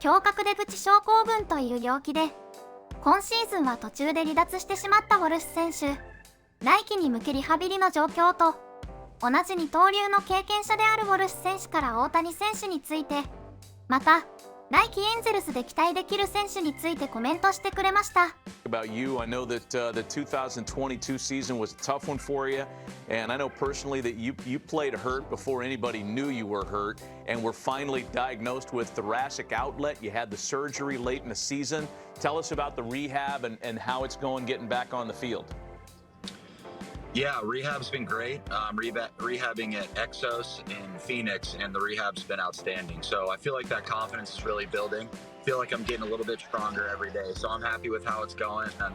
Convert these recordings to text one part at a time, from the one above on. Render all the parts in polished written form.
胸郭出口症候群という病気で今シーズンは途中で離脱してしまったウォルシュ選手。来季に向けリハビリの状況と同じ二刀流の経験者であるウォルシュ選手から大谷選手について、また来季エンゼルスで期待できる選手についてコメントしてくれました。About you, I know that the 2022 season was a tough one for you, and I know personally that you played hurt before anybody knew you were hurt, and were finally diagnosed with thoracic outlet. You had the surgery late in the season. Tell us about the rehab and how it's going getting back on the field. Yeah, rehab's been great. Rehabbing at Exos in Phoenix, and the rehab's been outstanding. So I feel like that confidence is really building. I feel like I'm getting a little bit stronger every day. So I'm happy with how it's going, and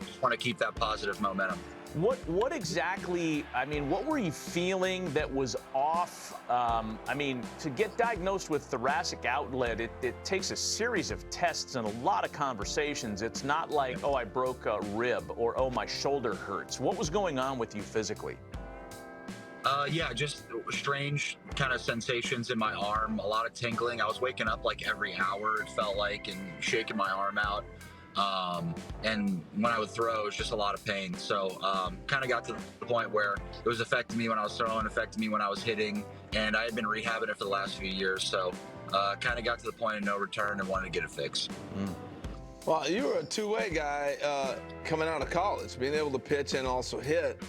just want to keep that positive momentum. What exactly, I mean, what were you feeling that was off? I mean, to get diagnosed with thoracic outlet, it takes a series of tests and a lot of conversations. It's not like, oh, I broke a rib, or oh, my shoulder hurts. What was going on with you physically? Yeah, just strange kind of sensations in my arm, a lot of tingling. I was waking up like every hour, it felt like, and shaking my arm out. And when I would throw, it was just a lot of pain. So kind of got to the point where it was affecting me when I was throwing, affecting me when I was hitting, and I had been rehabbing it for the last few years. So kind of got to the point of no return and wanted to get it fixed. Well, you were a two-way guy coming out of college, being able to pitch and also hit.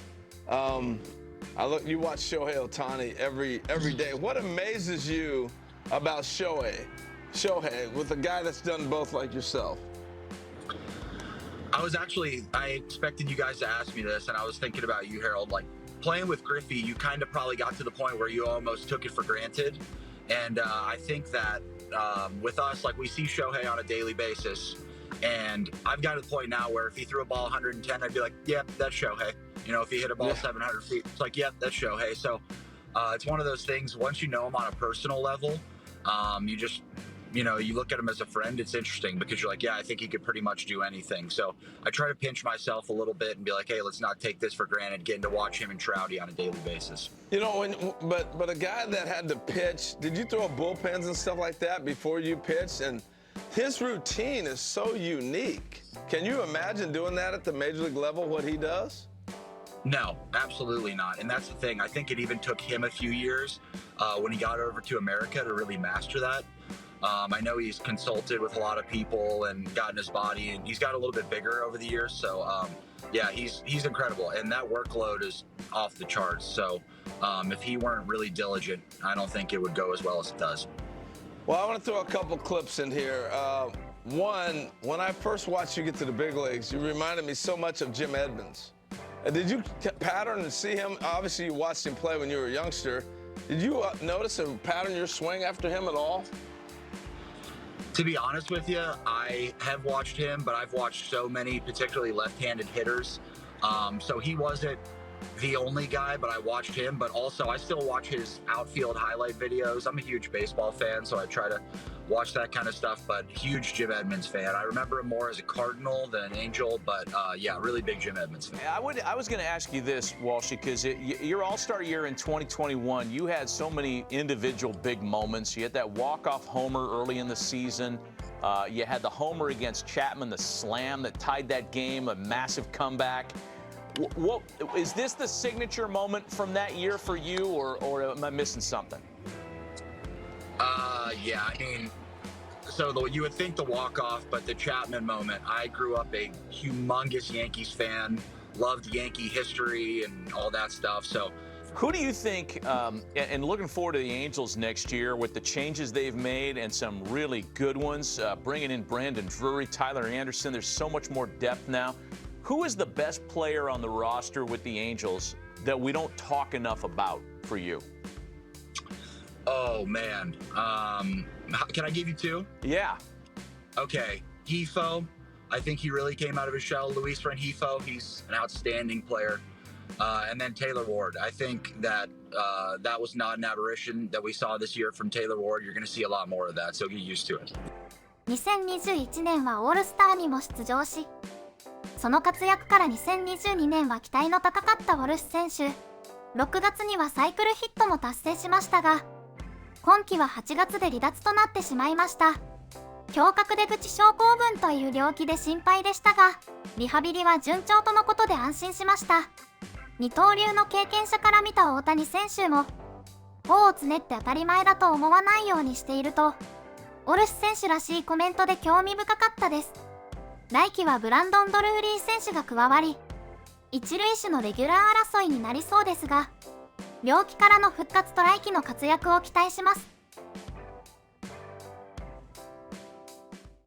You watch Shohei Ohtani every day. What amazes you about Shohei, with a guy that's done both like yourself? I expected you guys to ask me this, and I was thinking about you, Harold. Like, playing with Griffey, you kind of probably got to the point where you almost took it for granted. And I think that with us, like, we see Shohei on a daily basis. And I've got to the point now where if he threw a ball 110, I'd be like, yeah, that's Shohei. You know, if he hit a ball 700 feet, it's like, yeah, that's Shohei. So it's one of those things, once you know him on a personal level, you just, you know, you look at him as a friend. It's interesting because you're like, yeah, I think he could pretty much do anything. So I try to pinch myself a little bit and be like, hey, let's not take this for granted, getting to watch him and Trouty on a daily basis. You know, but a guy that had to pitch, did you throw bullpens and stuff like that before you pitched? And his routine is so unique. Can you imagine doing that at the major league level, what he does? No, absolutely not. And that's the thing. I think it even took him a few years when he got over to America to really master that. I know he's consulted with a lot of people and gotten his body, and he's got a little bit bigger over the years. So, yeah, he's incredible. And that workload is off the charts. So if he weren't really diligent, I don't think it would go as well as it does. Well, I want to throw a couple clips in here. One, when I first watched you get to the big leagues, you reminded me so much of Jim Edmonds. Did you pattern and see him? Obviously, you watched him play when you were a youngster. Did you notice and pattern your swing after him at all? To be honest with you, I have watched him, but I've watched so many, particularly left-handed hitters. So he wasn't the only guy, but I watched him. But also, I still watch his outfield highlight videos. I'm a huge baseball fan, so I try to watch that kind of stuff. But huge Jim Edmonds fan. I remember him more as a Cardinal than an Angel, but yeah, really big Jim Edmonds fan. I was going to ask you this, Walshy, because your All-Star year in 2021, you had so many individual big moments. You had that walk-off homer early in the season. You had the homer against Chapman, the slam that tied that game, a massive comeback. What is this the signature moment from that year for you, or am I missing something? Yeah, I mean, so you would think the walk-off, but the Chapman moment, I grew up a humongous Yankees fan, loved Yankee history and all that stuff. So who do you think, and looking forward to the Angels next year with the changes they've made and some really good ones, bringing in Brandon Drury, Tyler Anderson, there's so much more depth now. Who is the best player on the roster with the Angels that we don't talk enough about for you? Oh, man. Can I give you two? Yeah. Okay. Hifo. I think he really came out of his shell. Luis Rengifo. He's an outstanding player. And then Taylor Ward. I think that that was not an aberration that we saw this year from Taylor Ward. You're going to see a lot more of that, so get used to it. 2021年はオールスターにも出場し、その活躍から2022年は期待の高かったウォルシュ選手。6月にはサイクルヒットも達成しましたが、今季は8月で離脱となってしまいました。胸郭出口症候群という病気で心配でしたが、リハビリは順調とのことで安心しました。二刀流の経験者から見た大谷選手も、頬をつねって当たり前だと思わないようにしていると、ウォルシュ選手らしいコメントで興味深かったです。来季はブランドンドルーリー選手が加わり、一塁手のレギュラー争いになりそうですが、病気からの復活と来季の活躍を期待します。